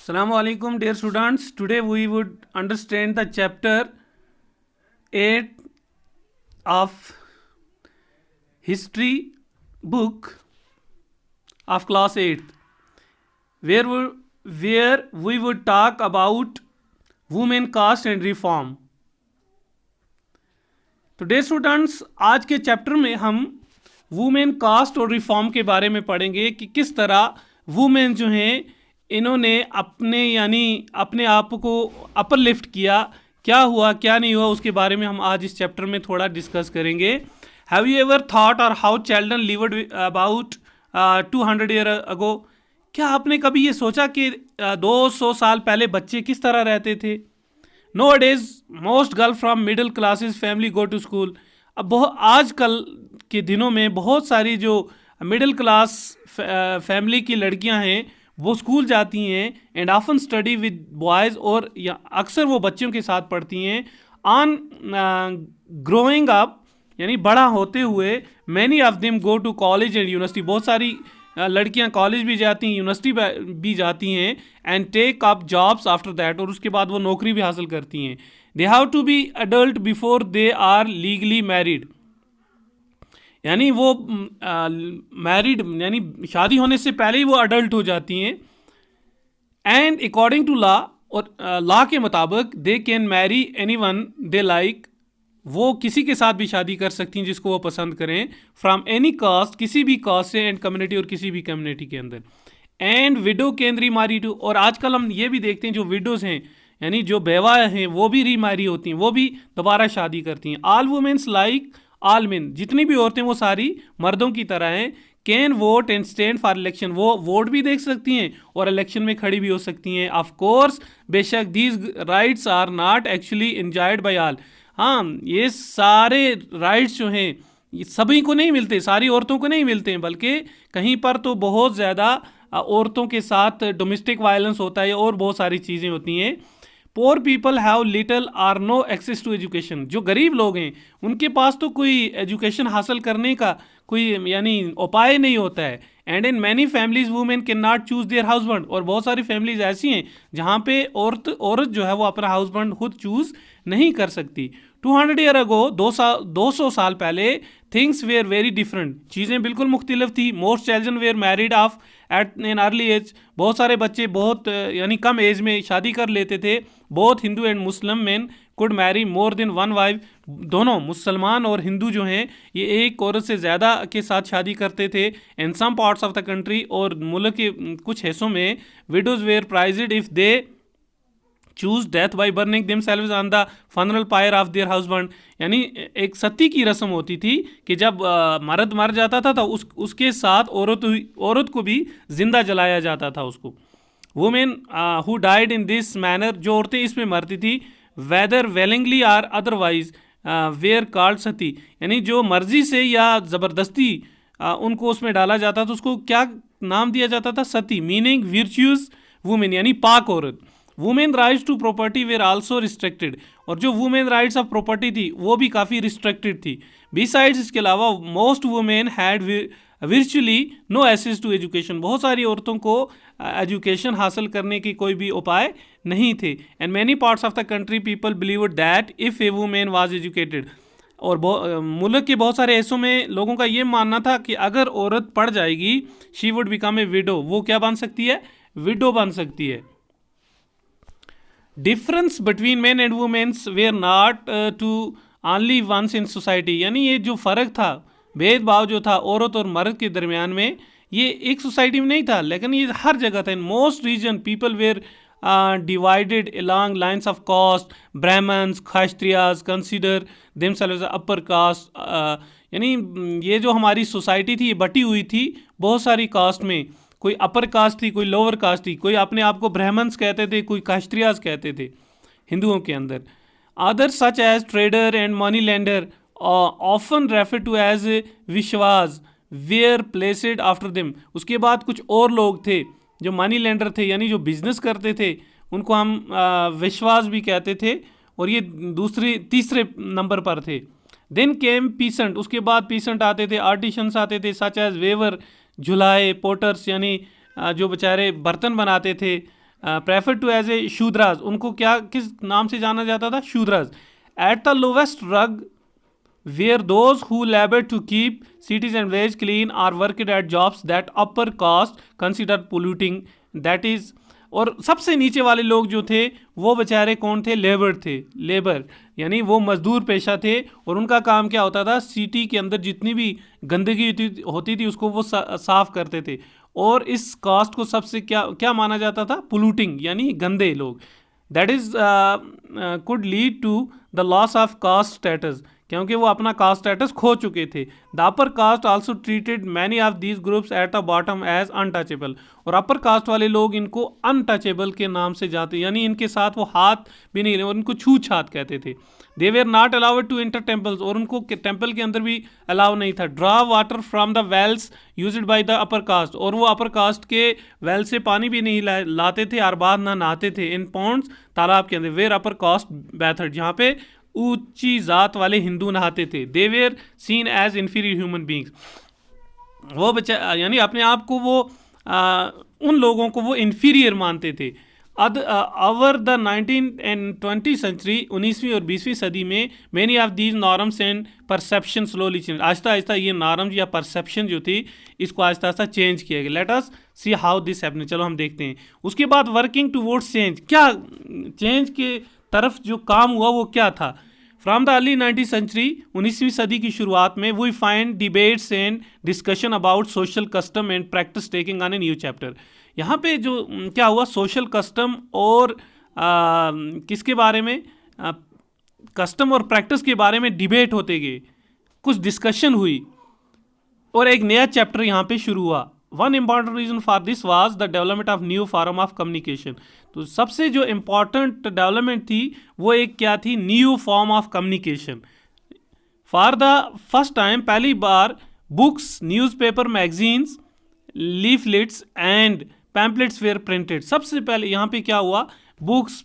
Assalamu alaikum, dear students. Today we would understand the chapter 8 of history book of class 8th, where we would talk about women caste and reform. तो dear students, आज के chapter में हम women cast और reform के बारे में पढ़ेंगे कि किस तरह वुमेन जो हैं इन्होंने अपने आप को अपर लिफ्ट किया, क्या हुआ क्या नहीं हुआ, उसके बारे में हम आज इस चैप्टर में थोड़ा डिस्कस करेंगे. हैव यू एवर थॉट और how children lived about 200 year ago? क्या आपने कभी ये सोचा कि 200 साल पहले बच्चे किस तरह रहते थे? Nowadays, most girl from middle classes family go to school. अब आजकल के दिनों में बहुत सारी जो मिडिल क्लास फैमिली की लड़कियां हैं वो स्कूल जाती हैं and often study with boys, और अक्सर वो बच्चों के साथ पढ़ती हैं. ऑन ग्रोइंग अप यानी बड़ा होते हुए many of them go to college and university. बहुत सारी लड़कियां कॉलेज भी जाती हैं, यूनिवर्सिटी भी जाती हैं and take up jobs after that, और उसके बाद वो नौकरी भी हासिल करती हैं. They have to be adult before they are legally married. यानी वो मैरिड यानी शादी होने से पहले ही वो अडल्ट हो जाती हैं. एंड अकॉर्डिंग टू लॉ, और लॉ के मुताबिक they can marry any one they like. वो किसी के साथ भी शादी कर सकती हैं जिसको वो पसंद करें, फ्रॉम एनी कास्ट, किसी भी कास्ट से, एंड कम्युनिटी, और किसी भी कम्युनिटी के अंदर. And widow can remarry too. और आजकल हम ये भी देखते हैं जो विडोज हैं यानी जो बेवा हैं वो भी रीमैरी होती हैं, वो भी दोबारा शादी करती हैं. All womens like all men. जितनी भी औरतें वो सारी मर्दों की तरह हैं. Can vote and stand for election. वो वोट भी देख सकती हैं और इलेक्शन में खड़ी भी हो सकती हैं. ऑफ कोर्स, बेशक these rights are not actually enjoyed by all. हाँ, ये सारे राइट्स जो हैं ये सभी को नहीं मिलते, सारी औरतों को नहीं मिलते हैं, बल्कि कहीं पर तो बहुत ज़्यादा औरतों के साथ डोमेस्टिक वायलेंस होता है और बहुत सारी चीज़ें होती हैं. Poor people have little or no access to education. जो गरीब लोग हैं उनके पास तो कोई एजुकेशन हासिल करने का कोई यानी उपाय नहीं होता है. And in many families women can not choose there husband. और बहुत सारी फैमिलीज ऐसी हैं जहाँ पे औरत जो है वो अपना हस्बैंड खुद चूज नहीं कर सकती. 200 ईयर अगो, 200 साल पहले, थिंग्स वेयर वेरी डिफरेंट. चीज़ें बिल्कुल मुख्तलिफ थी. Most children were married off at an early age. बहुत सारे बच्चे बहुत यानी कम एज में शादी कर लेते थे. Both Hindu and Muslim man could Mary more than one wife. दोनों मुसलमान और हिंदू जो हैं ये एक औरत से ज़्यादा के साथ शादी करते थे. In some parts of the country, और मुल्क के कुछ हिस्सों में, widows were praised if they choose death by burning themselves on the funeral pyre of their husband. यानी एक सती की रस्म होती थी कि जब मर्द मर जाता था तो उसके साथ औरत को भी जिंदा जलाया जाता था उसको. Women who died in this manner, जो औरतें इसमें मरती थी, whether willingly or otherwise were called sati. यानी जो मर्जी से या ज़बरदस्ती उनको उसमें डाला जाता था उसको क्या नाम दिया जाता था? सती, मीनिंग वर्च्यूअस वुमेन यानी पाक औरत. Women rights to property were also restricted. और जो वुमेन राइट्स ऑफ प्रॉपर्टी थी वो भी काफ़ी रिस्ट्रिक्टेड थी. बिसाइड्स, इसके अलावा, most women had virtually no access to education. बहुत सारी औरतों को एजुकेशन हासिल करने की कोई भी उपाय नहीं थे. And many parts of the country people believe that if A women was educated. और मुल्क के बहुत सारे ऐसों में लोगों का ये मानना था कि अगर औरत पढ़ जाएगी, she would become a widow. वो क्या बन सकती है? विडो बन सकती है. Difference between man and womens were not to only ones in society. यानी ये जो फ़र्क था, भेदभाव जो था औरत और मर्द के दरमियान में, ये एक सोसाइटी में नहीं था लेकिन ये हर जगह था. In most region people were divided along lines of caste. Brahmans, Kshatriyas consider themselves upper caste. यानी ये जो हमारी सोसाइटी थी ये बटी हुई थी बहुत सारी कास्ट में. कोई अपर कास्ट थी, कोई लोअर कास्ट थी, कोई अपने आप को ब्राह्मण्स कहते थे, कोई क्षत्रियाज कहते थे हिंदुओं के अंदर. Others such as trader and money lender often refer to as Vaishyas were placed after them. उसके बाद कुछ और लोग थे जो मनी लेंडर थे यानी जो बिजनेस करते थे, उनको हम विश्वास भी कहते थे, और ये तीसरे नंबर पर थे. Then came peasant. उसके बाद पीसेंट आते थे, आर्टिशंस आते थे, सच एज वेवर, झुलाए, पोटर्स यानी जो बेचारे बर्तन बनाते थे, prefer to as a Shudras, उनको क्या किस नाम से जाना जाता था? Shudras. At the lowest rung where those who labor to keep cities and villages clean are worked at jobs that upper caste consider polluting, that is, और सबसे नीचे वाले लोग जो थे वो बेचारे कौन थे? लेबर थे। लेबर यानी वो मजदूर पेशा थे, और उनका काम क्या होता था? सिटी के अंदर जितनी भी गंदगी होती थी उसको वो साफ करते थे। और इस कास्ट को सबसे क्या क्या माना जाता था? पोल्यूटिंग, यानी गंदे लोग। That is could lead to the loss of caste status, क्योंकि वो अपना कास्ट स्टेटस खो चुके थे। The upper caste also treated many of these groups at the bottom as untouchable, और अपर कास्ट वाले लोग इनको अनटचेबल के नाम से जाते, यानी इनके साथ वो हाथ भी नहीं, और इनको छू छात कहते थे। They were not allowed to enter temples, और उनको टेम्पल के अंदर भी अलाउ नहीं था। Draw water from the wells used by the upper caste, और वो अपर कास्ट के वेल से पानी भी नहीं लाते थे, और बाद ना नहाते थे इन पॉन्ड्स, तालाब के अंदर। वेर अपर कास्ट बैथड, जहाँ पे ऊंची जात वाले हिंदू नहाते थे। They were seen as inferior human beings, वो बच्चा यानी अपने आप को वो उन लोगों को वो इन्फीरियर मानते थे। Over the 19th and 20th century, 19वीं और 20वीं सदी में, many of these norms and perception slowly change, Aahista Aahista ये नॉर्म्स या परसेप्शन जो थी इसको आहिस्ता आहिस्ता चेंज किया गया। Let us see how this happen, चलो हम देखते हैं। उसके बाद वर्किंग टूवर्ड्स चेंज, क्या चेंज के तरफ जो काम हुआ वो क्या था? From the early 19th century, 19वीं सदी की शुरुआत में, we find debates and discussion about social custom and practice taking on a new chapter. यहाँ पे जो क्या हुआ, सोशल कस्टम और किसके बारे में, कस्टम और प्रैक्टिस के बारे में डिबेट होते गए, कुछ डिस्कशन हुई, और एक नया चैप्टर यहाँ पे शुरू हुआ। One important reason for this was the development of new form of communication. तो सबसे जो इम्पॉर्टेंट डेवलपमेंट थी वो एक क्या थी? New form of communication. For the first time, पहली बार, books, newspaper, magazines, leaflets and pamphlets were printed. सबसे पहले यहाँ पे क्या हुआ? बुक्स,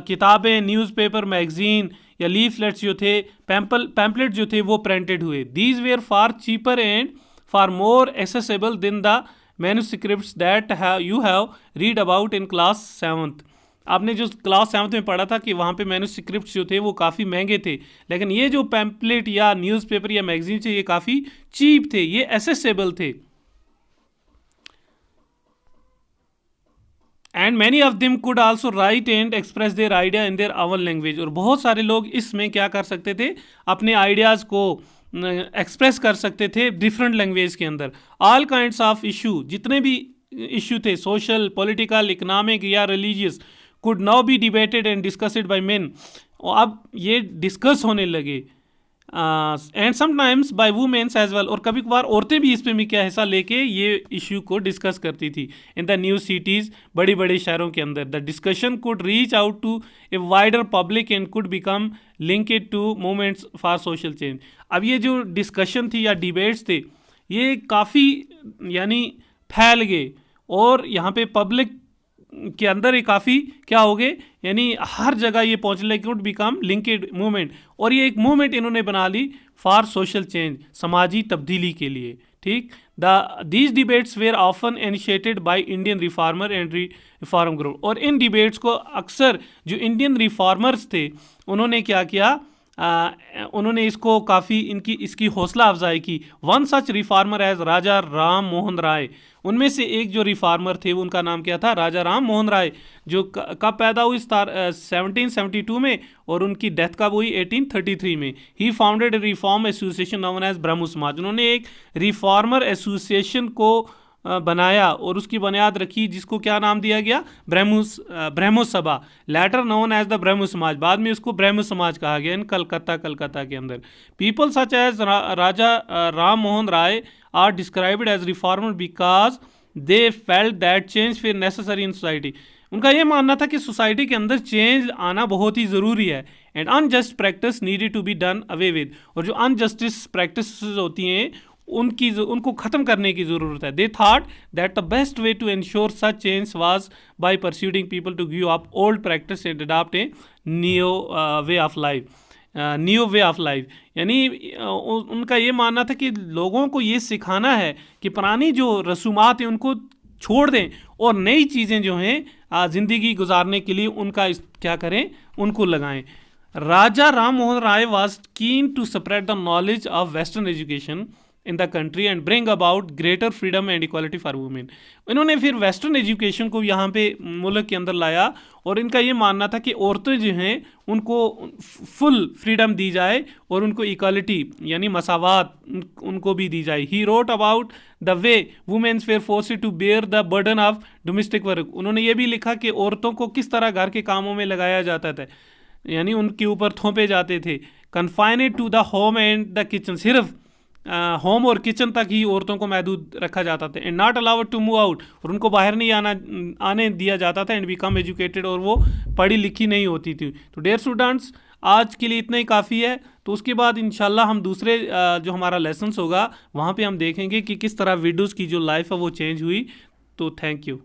किताबें, न्यूज़पेपर, मैगजीन या लीफलेट्स जो थे, पैम्पलेट जो थे वो प्रिंटेड हुए। These were far cheaper and far more accessible than the manuscripts that you have read about in class 7th। आपने जो क्लास 7th में पढ़ा था कि वहाँ पे मैन्युस्क्रिप्ट्स जो थे वो काफ़ी महंगे थे, लेकिन ये जो पैम्पलेट या न्यूज़पेपर या मैगजीन थे ये काफ़ी चीप थे, ये एसेसेबल थे। And many of them could also right and express their idea in their own language, और बहुत सारे लोग इसमें क्या कर सकते थे? अपने आइडियाज़ को एक्सप्रेस कर सकते थे डिफरेंट लैंग्वेज के अंदर। ऑल काइंड्स ऑफ इशू, जितने भी इशू थे, सोशल, पॉलिटिकल, इकोनॉमिक या religious, could now be debated and discussed by men, अब ये डिस्कस होने लगे। And sometimes by womens as well, और कभी कभार औरतें भी इसमें भी क्या हिस्सा लेके ये इशू को डिस्कस करती थी। इन द न्यू सिटीज़, बड़ी बड़े शहरों के अंदर, the discussion could reach out to a wider public and could become linked to movements for social change. अब ये जो डिस्कशन थी या डिबेट्स थे ये काफ़ी यानी फैल गए, और यहाँ पे पब्लिक के अंदर ये काफ़ी क्या हो गए, यानी हर जगह ये पहुँचने लगे, कुड बिकम लिंकेड मूवमेंट, और ये एक मूवमेंट इन्होंने बना ली फॉर सोशल चेंज, समाजी तब्दीली के लिए। ठीक, these debates were often initiated by Indian reformer and reform group, और इन डिबेट्स को अक्सर जो इंडियन रिफॉर्मर्स थे उन्होंने क्या किया, उन्होंने इसको काफ़ी इसकी हौसला अफजाई की। One such reformer as Raja Ram Mohan राय, उनमें से एक जो रिफॉर्मर थे उनका नाम क्या था? राजा राम मोहन राय, जो कब पैदा हुई? 1772 में, और उनकी डेथ कब हुई? 1833 में। He founded reform association known as Brahmo Samaj, उन्होंने एक रिफॉर्मर एसोसिएशन को बनाया और उसकी बुनियाद रखी, जिसको क्या नाम दिया गया? ब्रह्मो सभा, लेटर नोन एज द ब्रह्मो समाज, बाद में उसको ब्रह्मो समाज कहा गया इन कलकत्ता के अंदर। People such as Raja Ram Mohan Roy are described as reformer because they felt that change फिर नेसेसरी इन सोसाइटी। उनका ये मानना था कि सोसाइटी के अंदर चेंज आना बहुत ही ज़रूरी है, and unjust practice needed to be done away with, और जो अनजस्टिस प्रैक्टिस होती हैं उनको ख़त्म करने की ज़रूरत है। They thought that the best way to ensure such change was by persuading people to give up old practice and adopt a new way of life. यानी उनका ये मानना था कि लोगों को ये सिखाना है कि पुरानी जो रसूमात हैं उनको छोड़ दें और नई चीज़ें जो हैं ज़िंदगी गुजारने के लिए उनका क्या करें, उनको लगाएं। Raja Ram Mohan Roy was keen to spread the knowledge of western education in the country and bring about greater freedom and equality for women. इन्होंने फिर वेस्टर्न एजुकेशन को यहाँ पे मुल्क के अंदर लाया और इनका ये मानना था कि औरतें जो हैं उनको फुल फ्रीडम दी जाए और उनको इक्वालिटी यानी मसावात उनको भी दी जाए। He wrote about the way womens were forced to bear the burden of domestic work. उन्होंने ये भी लिखा कि औरतों को किस तरह घर के कामों में लगाया जाता था, यानी उनके ऊपर थोपे जाते थे। Confined to the home and the kitchen, सिर्फ होम और किचन तक ही औरतों को महदूद रखा जाता था। And not allowed to move out, और उनको बाहर नहीं आने दिया जाता था। एंड बिकम एजुकेटेड, और वो पढ़ी लिखी नहीं होती थी। तो डियर स्टूडेंट्स, आज के लिए इतना ही काफ़ी है। तो उसके बाद इंशाल्लाह हम दूसरे जो हमारा लेसन्स होगा वहाँ पे हम देखेंगे कि किस तरह विडोज़ की जो लाइफ है वो चेंज हुई। तो थैंक यू।